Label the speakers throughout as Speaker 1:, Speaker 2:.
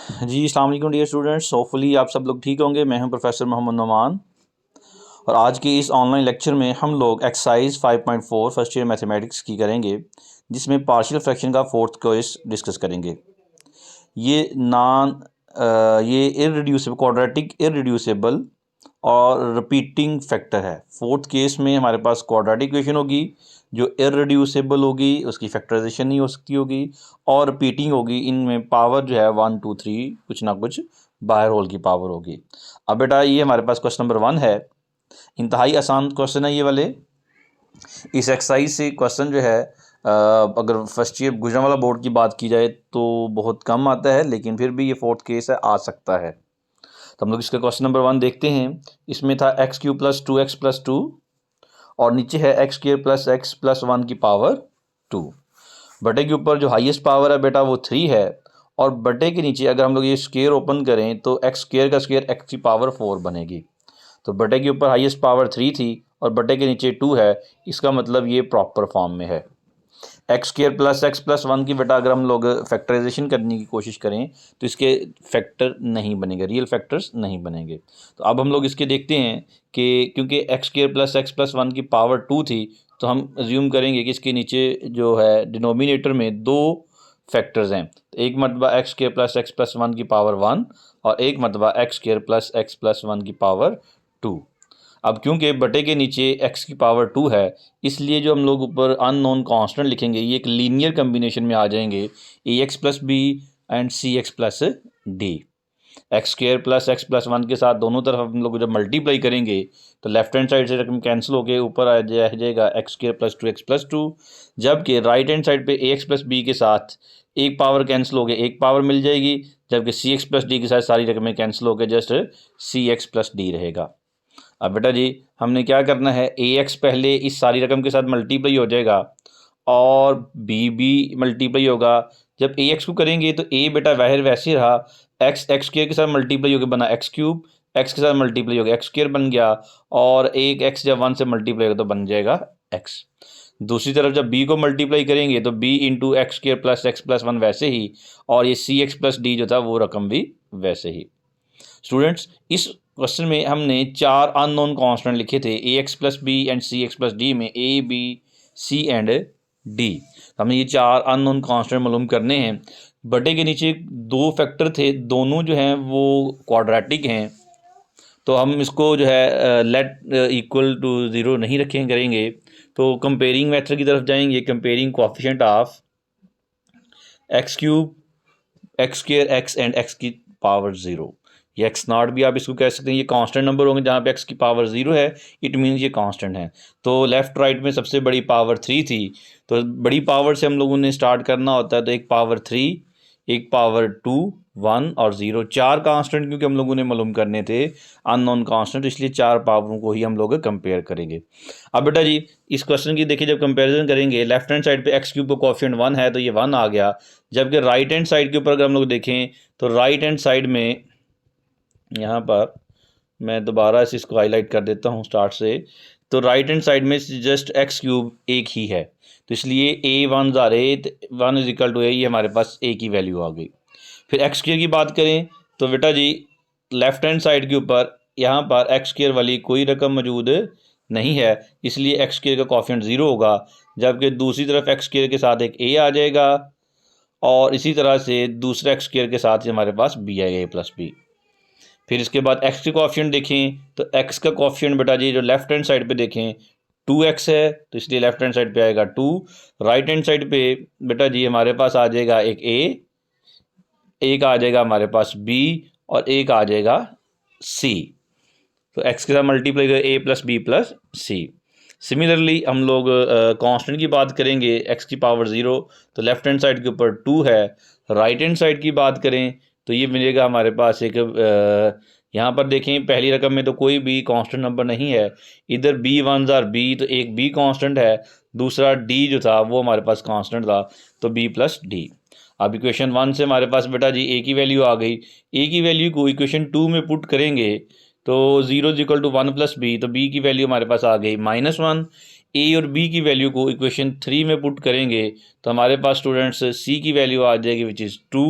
Speaker 1: जी अस्सलाम वालेकुम dear students, hopefully आप सब लोग ठीक होंगे। मैं हूं प्रोफेसर मोहम्मद नुमान और आज के इस ऑनलाइन लेक्चर में हम लोग एक्सरसाइज 5.4 फर्स्ट ईयर मैथमेटिक्स की करेंगे, जिसमें पार्शियल फ्रैक्शन का फोर्थ क्वेश्चन डिस्कस करेंगे। ये ये इररिड्यूसिबल क्वाड्रेटिक इररिड्यूसिबल और रिपीटिंग फैक्टर है। फोर्थ केस में हमारे पास क्वाड्रेटिक इक्वेशन होगी जो इररिड्यूसिबल होगी, उसकी फैक्टराइजेशन नहीं हो सकती होगी, और रिपीटिंग होगी। इनमें पावर जो है 1 2 3 कुछ ना कुछ बाहर होल की पावर होगी। अब बेटा ये हमारे पास क्वेश्चन नंबर 1 है, इंतहाई आसान क्वेश्चन है ये वाले। इस एक्सरसाइज से क्वेश्चन जो है अगर फर्स्ट ईयर गुजरांवाला बोर्ड की बात की जाए तो बहुत कम आता है, लेकिन फिर भी ये फोर्थ केस है, आ सकता है। तो हम लोग इसका क्वेश्चन नंबर 1 देखते हैं। इसमें था x Q plus 2x plus 2 और नीचे है x square plus x plus 1 की पावर 2। बटे के ऊपर जो हाईएस्ट पावर है बेटा वो 3 है, और बटे के नीचे अगर हम लोग ये स्क्वायर ओपन करें तो एक्स स्क्वायर का स्क्वायर एक्स की पावर 4 बनेगी। तो बटे के ऊपर हाईएस्ट पावर 3 थी और बटे के नीचे 2 है, इसका मतलब ये प्रॉपर फॉर्म में है। X square plus x plus 1 की बेटा अगर हम लोग फैक्टराइजेशन करने की कोशिश करें तो इसके फैक्टर नहीं बनेंगे, रियल फैक्टर्स नहीं बनेंगे। तो अब हम लोग इसके देखते हैं कि क्योंकि x square plus x plus 1 की पावर 2 थी, तो हम अज्यूम करेंगे कि इसके नीचे जो है डिनोमिनेटर में दो फैक्टर्स हैं। तो एक मरतबा एक्स स्क्र प्लस 1 की पावर 1 और एक मरतबा एक्स स्क्र प्लस 1 की पावर 2। अब क्योंकि बटे के नीचे x की पावर 2 है, इसलिए जो हम लोग ऊपर अननोन कांस्टेंट लिखेंगे ये एक लीनियर कम्बिनेशन में आ जाएंगे, a x plus b and c x plus d. X square plus x plus 1 के साथ दोनों तरफ हम लोग जब मल्टीप्लाई करेंगे तो लेफ्ट हैंड साइड से रकम कैंसिल होकर ऊपर आ जाएगा x square plus 2x plus 2, जबकि राइट हैंड साइड पे ए एक्स प्लस बी के साथ एक पावर कैंसिल हो गया, एक पावर मिल जाएगी, जबकि सी एक्स प्लस डी के साथ सारी रकमें कैंसिल होकर just see x plus D रहेगा। अब बेटा जी हमने क्या करना है, ए एक्स पहले इस सारी रकम के साथ मल्टीप्लाई हो जाएगा और बी भी मल्टीप्लाई होगा। जब ए एक्स को करेंगे तो ए बेटा वह वैसे रहा, एक्स एक्स स्क्र के साथ मल्टीप्लाई होकर बना एक्स क्यूब, एक्स के साथ मल्टीप्लाई होगा एक्स स्क्र बन गया, और एक एक्स जब 1 से मल्टीप्लाई होगा तो बन जाएगा एक्स। दूसरी तरफ जब b को मल्टीप्लाई करेंगे तो b into x square plus x plus 1 वैसे ही, और ये सी एक्स प्लस डी जो था वो रकम भी वैसे ही। स्टूडेंट्स इस क्वेश्चन में हमने 4 अननोन कांस्टेंट लिखे थे, a x plus b and c x plus d में a b c and d. हमें ये 4 अननोन कांस्टेंट मालूम करने हैं। बटे के नीचे दो फैक्टर थे, दोनों जो हैं वो क्वाड्रेटिक हैं, तो हम इसको जो है लेट इक्वल टू 0 नहीं रखें करेंगे, तो कंपेयरिंग मेथड की तरफ जाएंगे। Comparing coefficient of x cube x square x and x की पावर 0, ये एक्स नॉट भी आप इसको कह सकते हैं। ये कांस्टेंट नंबर होंगे, जहाँ पे एक्स की पावर 0 है इट मीन्स ये कांस्टेंट है। तो लेफ्ट राइट में सबसे बड़ी पावर 3 थी, तो बड़ी पावर से हम लोगों ने स्टार्ट करना होता है। तो एक पावर 3, एक पावर 2, 1 और 0, 4 कांस्टेंट क्योंकि हम लोगों ने मालूम करने थे अननोन कांस्टेंट, इसलिए 4 पावरों को ही हम लोग कंपेयर करेंगे। अब बेटा जी इस क्वेश्चन की देखिए, जब कंपैरिजन करेंगे लेफ्ट हैंड साइड पे एक्स क्यूब का कोएफिशिएंट 1 है तो ये 1 आ गया, जबकि राइट हैंड साइड के ऊपर अगर हम लोग देखें तो राइट हैंड साइड में यहाँ पर मैं दोबारा से इसको हाईलाइट कर देता हूँ स्टार्ट से, तो राइट हैंड साइड में जस्ट एक्स क्यूब एक ही है, तो इसलिए ए 1 ज़ार ए 1 इज इक्वल टू ए, ये हमारे पास ए की वैल्यू आ गई। फिर एक्स स्क्वायर की बात करें तो बेटा जी लेफ्ट हैंड साइड के ऊपर यहाँ पर एक्स स्क्वायर वाली कोई रकम मौजूद नहीं है, इसलिए एक्स स्क्वायर का कोएफिशिएंट 0 होगा, जबकि दूसरी तरफ एक्स स्क्वायर के साथ एक ए आ जाएगा, और इसी तरह से दूसरे एक्स स्क्वायर के साथ हमारे पास बी आएगा, ए प्लस बी। फिर इसके बाद एक्स के कोएफिशिएंट देखें तो एक्स का कोएफिशिएंट बेटा जी जो लेफ्ट हैंड साइड पे देखें 2x है, तो इसलिए लेफ्ट हैंड साइड पे आएगा 2। राइट हैंड साइड पे बेटा जी हमारे पास आ जाएगा एक a, एक आ जाएगा हमारे पास b और एक आ जाएगा c। तो x के साथ मल्टीप्लाई कर a plus B plus C. Similarly हम लोग कांस्टेंट की बात करेंगे, x की पावर 0, तो लेफ्ट हैंड साइड के ऊपर 2 है। राइट हैंड साइड की बात करें तो ये मिलेगा हमारे पास एक यहाँ पर देखें पहली रकम में तो कोई भी कांस्टेंट नंबर नहीं है, इधर b 1 ज़ार b, तो एक b कांस्टेंट है, दूसरा d जो था वो हमारे पास कांस्टेंट था, तो b प्लस डी। अब इक्वेशन 1 से हमारे पास बेटा जी a की वैल्यू आ गई, a की वैल्यू को इक्वेशन 2 में पुट करेंगे तो 0 is equal to 1 plus B, तो b की वैल्यू हमारे पास आ गई -1। a और b की वैल्यू को इक्वेशन 3 में पुट करेंगे तो हमारे पास स्टूडेंट्स c की वैल्यू आ जाएगी विच इज़ 2,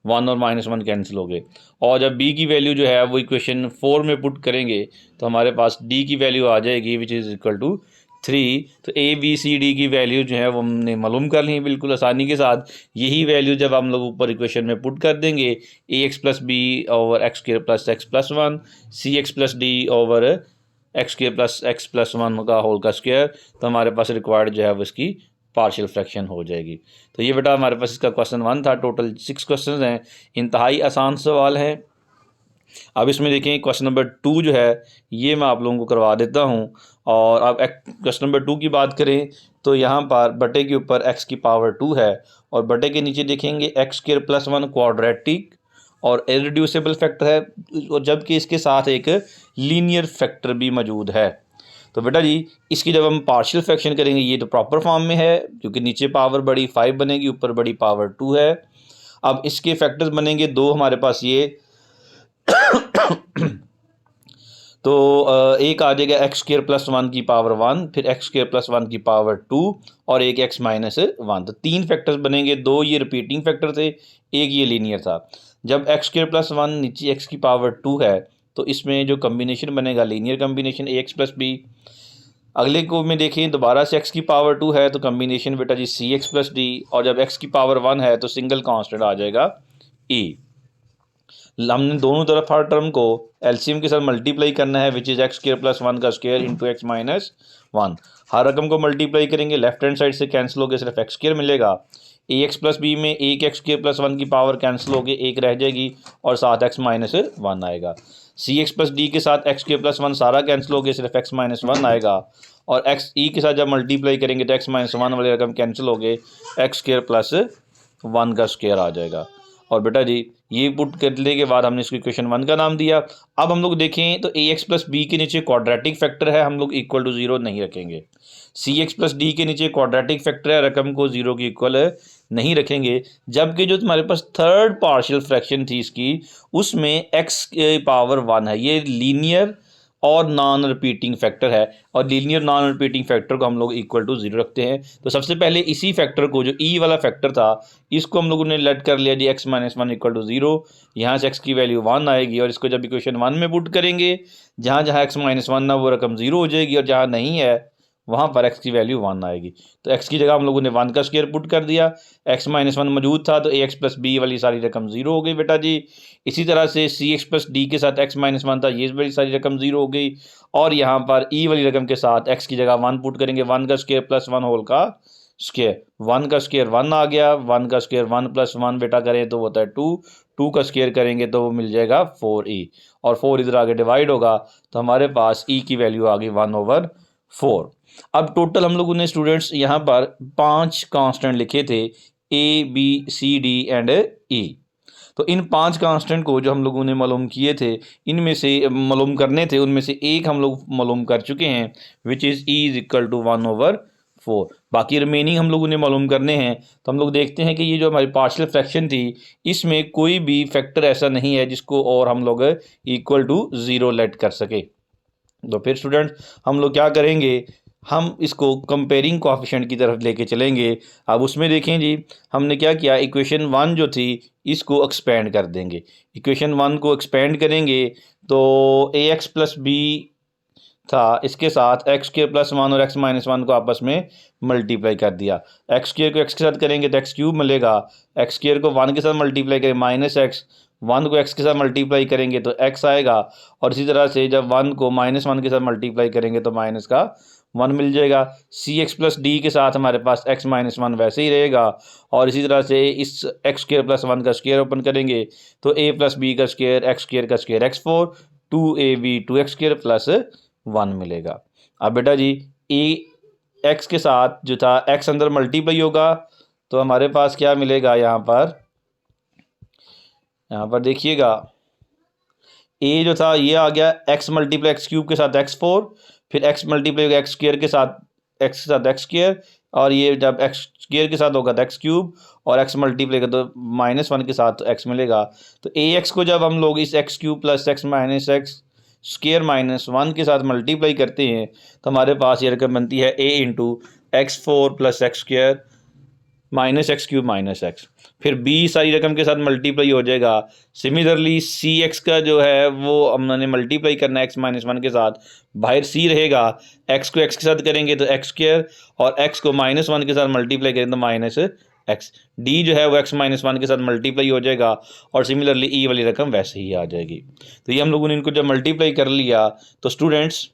Speaker 1: 1 और -1 कैंसिल हो गए। और जब b की वैल्यू जो है वो इक्वेशन 4 में पुट करेंगे तो हमारे पास d की वैल्यू आ जाएगी विच इज़ इक्वल टू 3। तो ABCD की वैल्यू जो है वो हमने मालूम कर ली बिल्कुल आसानी के साथ। यही वैल्यू जब हम लोग ऊपर इक्वेशन में पुट कर देंगे AX + B over x square plus x plus 1 CX + D over x square plus x plus 1 का होल का स्क्वायर, तो हमारे पास रिक्वायर्ड जो है वो इसकी पार्शियल फ्रैक्शन हो जाएगी। तो ये बेटा हमारे पास इसका क्वेश्चन 1 था। टोटल 6 क्वेश्चन हैं, इंतहाई आसान सवाल है। अब इसमें देखें क्वेश्चन नंबर 2 जो है ये मैं आप लोगों को करवा देता हूँ। और अब क्वेश्चन नंबर 2 की बात करें तो यहाँ पर बटे के ऊपर x की पावर 2 है और बटे के नीचे देखेंगे x स्क्वायर प्लस 1 क्वाड्रेटिक और इररिड्यूसिबल फैक्टर है, और जबकि इसके साथ एक लीनियर फैक्टर भी मौजूद है। तो बेटा जी इसकी जब हम पार्शियल फ्रैक्शन करेंगे ये तो प्रॉपर फॉर्म में है क्योंकि नीचे पावर बड़ी 5 बनेगी, ऊपर बड़ी पावर 2 है। अब इसके फैक्टर्स बनेंगे 2 हमारे पास ये तो एक आ जाएगा x स्क्वायर प्लस 1 की पावर 1, फिर x स्क्वायर प्लस 1 की पावर 2 और एक x माइनस 1। तो 3 फैक्टर्स बनेंगे, 2 ये रिपीटिंग फैक्टर थे, एक ये लीनियर था। जब x स्क्वायर प्लस 1 नीचे x की पावर 2 है तो इसमें जो कम्बिनेशन बनेगा linear combination ax plus b। अगले को में देखें दोबारा से x की पावर 2 है तो कम्बिनेशन बेटा जी cx प्लस d, और जब x की पावर 1 है तो सिंगल कांस्टेंट आ जाएगा e। हमने दोनों तरफ हर टर्म को एलसीएम के साथ मल्टीप्लाई करना है which is x square plus 1 का स्क्वायर इंटू x माइनस 1। हर रकम को मल्टीप्लाई करेंगे, लेफ्ट हैंड साइड से कैंसिल हो गए, सिर्फ x स्क्वायर मिलेगा। ax प्लस बी में एक x स्क्वायर प्लस 1 की पावर कैंसिल हो गई, एक रह जाएगी और साथ x माइनस 1 आएगा। cx प्लस डी के साथ x स्क्वायर प्लस 1 सारा कैंसिल हो गया, सिर्फ x माइनस 1 आएगा। और x e के साथ जब मल्टीप्लाई करेंगे तो x माइनस 1 वाली रकम कैंसिल हो गए, x स्क्वायर प्लस 1 का स्क्वायर आ जाएगा। और बेटा जी ये पुट करने के बाद हमने इसको इक्वेशन 1 का नाम दिया। अब हम लोग देखें तो ax प्लस बी के नीचे क्वाड्रेटिक फैक्टर है, हम लोग इक्वल टू 0 नहीं रखेंगे। cx प्लस डी के नीचे क्वाड्रेटिक फैक्टर है, रकम को 0 की इक्वल नहीं रखेंगे। जबकि जो तुम्हारे पास थर्ड पार्शियल फ्रैक्शन थी इसकी उसमें x की पावर 1 है, ये लीनियर और नॉन रिपीटिंग फैक्टर है, और लीनियर नॉन रिपीटिंग फैक्टर को हम लोग इक्वल टू 0 रखते हैं। तो सबसे पहले इसी फैक्टर को जो ई वाला फैक्टर था इसको हम लोगों ने लेट कर लिया जी x माइनस 1 इक्वल टू 0। यहाँ से x की वैल्यू 1 आएगी और इसको जब इक्वेशन 1 में पुट करेंगे जहाँ जहाँ x माइनस 1 ना वो रकम 0 हो जाएगी और जहाँ नहीं है वहाँ पर x की वैल्यू 1 आएगी। तो x की जगह हम लोगों ने 1 का स्क्वायर पुट कर दिया, x माइनस 1 मौजूद था तो ax प्लस बी वाली सारी रकम 0 हो गई बेटा जी। इसी तरह से सी एक्स प्लस डी के साथ x माइनस 1 था, ये वाली सारी रकम 0 हो गई। और यहाँ पर e वाली रकम के साथ x की जगह 1 पुट करेंगे, 1 का स्क्वायर प्लस 1 होल का स्क्वायर, 1 का स्क्वायर 1 आ गया, 1 का स्क्वायर 1 प्लस 1 बेटा करें तो होता है 2, 2 का स्क्वायर करेंगे तो वो मिल जाएगा 4e, और 4 इधर आगे डिवाइड होगा तो हमारे पास e की वैल्यू आ गई 1/4। अब टोटल हम लोगों ने स्टूडेंट्स यहाँ पर 5 कांस्टेंट लिखे थे a b c d and e। तो इन 5 कांस्टेंट को जो हम लोगों ने मालूम किए थे इनमें से मालूम करने थे उनमें से एक हम लोग मालूम कर चुके हैं which is e is equal to 1/4। बाकी रिमेनिंग हम लोगों ने मालूम करने हैं। तो हम लोग देखते हैं कि ये जो हमारी पार्शियल फ्रैक्शन थी इसमें कोई भी फैक्टर ऐसा नहीं है जिसको और हम लोग इक्वल टू 0 लेट कर सके। तो फिर स्टूडेंट्स हम लोग क्या करेंगे, हम इसको कंपेयरिंग कोएफिशिएंट की तरफ लेके चलेंगे। अब उसमें देखें जी हमने क्या किया, इक्वेशन 1 जो थी इसको एक्सपेंड कर देंगे। इक्वेशन 1 को एक्सपेंड करेंगे तो ax प्लस बी था, इसके साथ x स्क्वायर प्लस 1 और x माइनस 1 को आपस में मल्टीप्लाई कर दिया। x स्क्वायर को x के साथ करेंगे तो x क्यूब मिलेगा, x स्क्वायर को 1 के साथ मल्टीप्लाई करेंगे माइनस x, 1 को x के साथ मल्टीप्लाई करेंगे तो x आएगा, और इसी तरह से जब 1 को -1 के साथ मल्टीप्लाई करेंगे तो माइनस का 1 मिल जाएगा। सी एक्स प्लस डी के साथ हमारे पास x माइनस 1 वैसे ही रहेगा, और इसी तरह से इस x स्क्वायर प्लस 1 का स्क्वायर ओपन करेंगे तो a प्लस बी का स्क्वायर x स्क्वायर का square x4, 2ab 2x square plus 1 मिलेगा। अब बेटा जी ए x के साथ जो था x अंदर मल्टीप्लाई होगा तो हमारे पास क्या मिलेगा, यहाँ पर देखिएगा a जो था ये आ गया x मल्टीप्लाई x क्यूब के साथ x4, फिर x मल्टीप्लाई होगा x स्क्वायर के साथ x स्क्वायर, और ये जब x स्क्वायर के साथ होगा तो x क्यूब, और x मल्टीप्लाई का तो -1 के साथ तो x मिलेगा। तो ax को जब हम लोग इस x cube plus x minus x square -1 के साथ मल्टीप्लाई करते हैं तो हमारे पास ये रकम बनती है a into x4 plus x square minus x cube minus x, फिर b सारी रकम के साथ मल्टीप्लाई हो जाएगा। सिमिलरली सी एक्स का जो है वो हमने मल्टीप्लाई करना है x माइनस वन के साथ, बाहर c रहेगा, x को x के साथ करेंगे तो एक्स स्क्र, और x को माइनस वन के साथ मल्टीप्लाई करेंगे तो माइनस एक्स, डी जो है वो x माइनस वन के साथ मल्टीप्लाई हो जाएगा, और सिमिलरली ई वाली रकम वैसे ही आ जाएगी। तो ये हम लोगों ने इनको जब मल्टीप्लाई कर लिया तो स्टूडेंट्स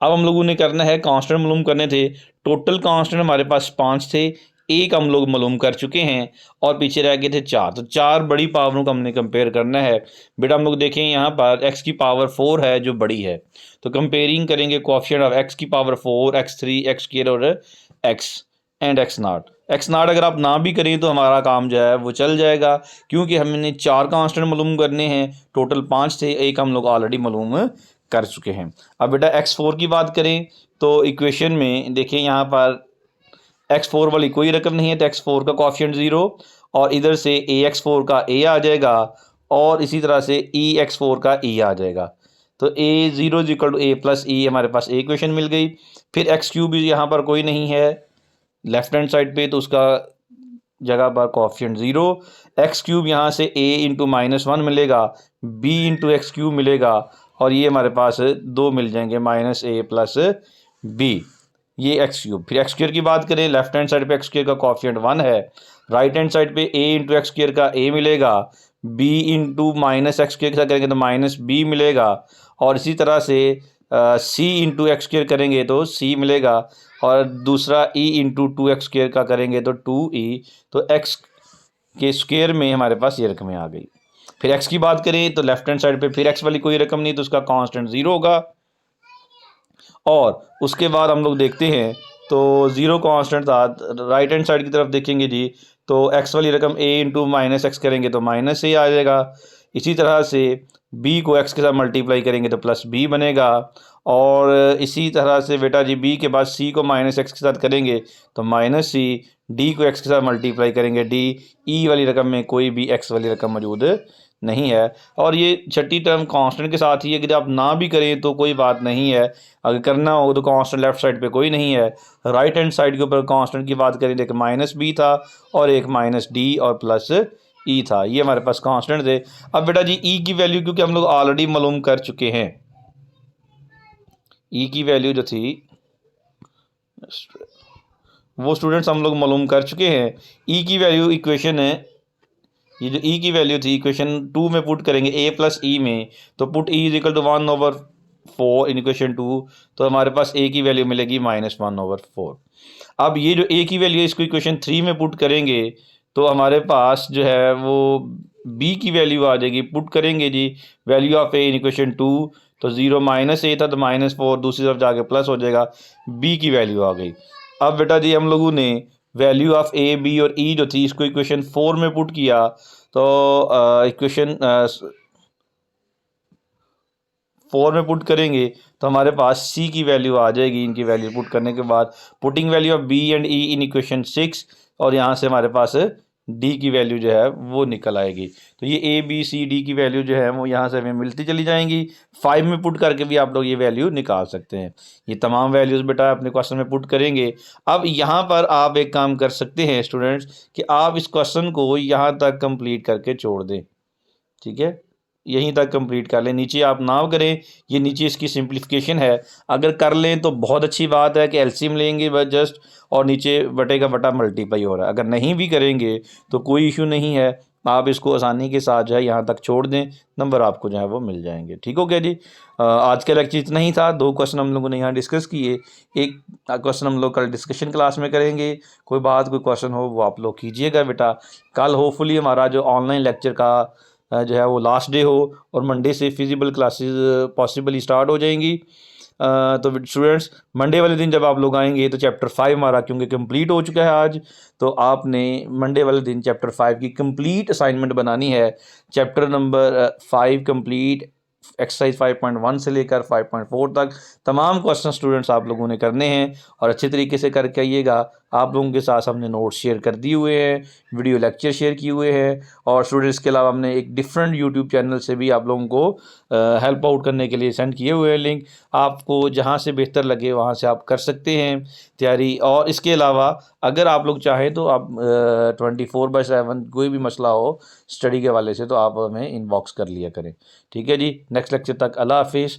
Speaker 1: अब हम लोगों ने करना है कांस्टेंट मालूम करने थे। टोटल कांस्टेंट हमारे पास 5 थे, एक हम लोग मालूम कर चुके हैं और पीछे रह गए थे 4। तो 4 बड़ी पावरों को हमने कंपेयर करना है। बेटा हम लोग देखें यहाँ पर x की पावर 4 है जो बड़ी है, तो कंपेयरिंग करेंगे कोएफिशिएंट ऑफ x की पावर 4, x3, x स्क्वायर और x and x not. x not अगर आप ना भी करें तो हमारा काम जो है वो चल जाएगा, क्योंकि हमने 4 कांस्टेंट मालूम करने हैं, टोटल 5 थे, एक हम लोग ऑलरेडी मालूम कर चुके हैं। अब बेटा x4 की बात करें तो इक्वेशन में देखिए यहाँ पर x4 वाली कोई रकम नहीं है, तो x4 का कोएफिशिएंट 0, और इधर से ax4 का a आ जाएगा, और इसी तरह से ex4 का e आ जाएगा। तो a0 is equal to a plus e, हमारे पास ए इक्वेशन मिल गई। फिर एक्स क्यूब यहाँ पर कोई नहीं है लेफ्ट हैंड साइड पे, तो उसका जगह पर कोएफिशिएंट 0, एक्स क्यूब यहाँ से a इंटू माइनस वन मिलेगा, b इंटू एक्स क्यूब मिलेगा, और ये हमारे पास 2 मिल जाएंगे माइनस ए प्लस बी, ये एक्स क्यूब। फिर एक्स स्क्वायर की बात करें, लेफ्ट हैंड साइड पे एक्स स्क्वायर का कोएफिशिएंट 1 है, राइट हैंड साइड पे a इंटू एक्स स्क्वायर का a मिलेगा, b into minus x square के साथ करेंगे तो माइनस b मिलेगा, और इसी तरह से c इंटू एक्स स्क्वायर करेंगे तो c मिलेगा, और दूसरा e into two x square का करेंगे तो 2e। तो x के स्क्वायर में हमारे पास ये रकमें आ गई। फिर x की बात करें तो लेफ्ट हैंड साइड पे फिर x वाली कोई रकम नहीं, तो उसका कांस्टेंट 0 होगा, और उसके बाद हम लोग देखते हैं तो 0 कांस्टेंट था। राइट हैंड साइड की तरफ देखेंगे जी, तो x वाली रकम a इंटू माइनस एक्स करेंगे तो माइनस a आ जाएगा, इसी तरह से b को x के साथ मल्टीप्लाई करेंगे तो प्लस b बनेगा, और इसी तरह से बेटा जी b के बाद c को माइनस एक्स के साथ करेंगे तो माइनस c, d को x के साथ मल्टीप्लाई करेंगे d, e वाली रकम में कोई भी x वाली रकम मौजूद नहीं है, और ये छठी टर्म कांस्टेंट के साथ ही है। अगर आप ना भी करें तो कोई बात नहीं है, अगर करना हो तो कांस्टेंट लेफ्ट साइड पे कोई नहीं है। राइट हैंड साइड के ऊपर कांस्टेंट की बात करें, एक माइनस बी था और एक माइनस डी और प्लस ई था, ये हमारे पास कांस्टेंट थे। अब बेटा जी ई की वैल्यू क्योंकि हम लोग ऑलरेडी मालूम कर चुके हैं, ई की वैल्यू जो थी वो स्टूडेंट्स हम लोग मालूम कर चुके हैं। ई की वैल्यू इक्वेशन है, ये जो ई की वैल्यू थी इक्वेशन 2 में पुट करेंगे a प्लस ई में, तो put e is equal to 1/4 in equation 2, तो हमारे पास a की वैल्यू मिलेगी -1/4। अब ये जो a की वैल्यू है इसको इक्वेशन 3 में पुट करेंगे तो हमारे पास जो है वो b की वैल्यू आ जाएगी। पुट करेंगे जी value of a in equation 2, तो 0 माइनस ए था तो -4, दूसरी तरफ जाके प्लस हो जाएगा, b की वैल्यू आ गई। अब बेटा जी हम लोगों ने वैल्यू ऑफ ए बी और ई जो थी इसको इक्वेशन 4 में पुट किया, तो इक्वेशन 4 में पुट करेंगे तो हमारे पास सी की वैल्यू आ जाएगी। इनकी वैल्यू पुट करने के बाद putting value of B and E in equation 6, और यहाँ से हमारे पास डी की वैल्यू जो है वो निकल आएगी। तो ये ए बी सी डी की वैल्यू जो है वो यहाँ से हमें मिलती चली जाएंगी। 5 में पुट करके भी आप लोग ये वैल्यू निकाल सकते हैं। ये तमाम वैल्यूज़ बेटा अपने क्वेश्चन में पुट करेंगे। अब यहाँ पर आप एक काम कर सकते हैं स्टूडेंट्स कि आप इस क्वेश्चन को यहाँ तक कंप्लीट करके छोड़ दें, ठीक है, यहीं तक कंप्लीट कर लें, नीचे आप ना करें। ये नीचे इसकी सिंप्लीफिकेशन है, अगर कर लें तो बहुत अच्छी बात है कि एलसीएम लेंगे बस जस्ट, और नीचे बटे का बटा मल्टीप्लाई हो रहा है। अगर नहीं भी करेंगे तो कोई इशू नहीं है, आप इसको आसानी के साथ जो है यहाँ तक छोड़ दें, नंबर आपको जो है वो मिल जाएंगे। ठीक हो गया जी। आज का लेक्चर इतना ही था। 2 क्वेश्चन हम लोगों ने यहाँ डिस्कस किए, एक क्वेश्चन हम लोग कल डिस्कशन क्लास में करेंगे। कोई बात कोई क्वेश्चन हो वो आप लोग कीजिएगा बेटा। कल होपफुली हमारा जो ऑनलाइन लेक्चर का जो है वो लास्ट डे हो, और मंडे से फिजिबल क्लासेस पॉसिबली स्टार्ट हो जाएंगी। तो स्टूडेंट्स मंडे वाले दिन जब आप लोग आएंगे तो चैप्टर 5 हमारा क्योंकि कंप्लीट हो चुका है आज, तो आपने मंडे वाले दिन चैप्टर 5 की कंप्लीट असाइनमेंट बनानी है। चैप्टर नंबर 5 कंप्लीट एक्सरसाइज 5.1 से लेकर 5.4 तक तमाम क्वेश्चन स्टूडेंट्स आप लोगों ने करने हैं, और अच्छे तरीके से करके आइएगा। आप लोगों के साथ हमने नोट्स शेयर कर दिए हुए हैं, वीडियो लेक्चर शेयर किए हुए हैं, और स्टूडेंट्स के अलावा हमने एक डिफरेंट यूट्यूब चैनल से भी आप लोगों को हेल्प आउट करने के लिए सेंड किए हुए हैं लिंक। आपको जहां से बेहतर लगे वहां से आप कर सकते हैं तैयारी। और इसके अलावा अगर आप लोग चाहें तो आप 24/7 कोई भी मसला हो स्टडी के हवाले से तो आप हमें इनबॉक्स कर लिया करें। ठीक है जी, नेक्स्ट लेक्चर तक अल्लाह हाफिज़।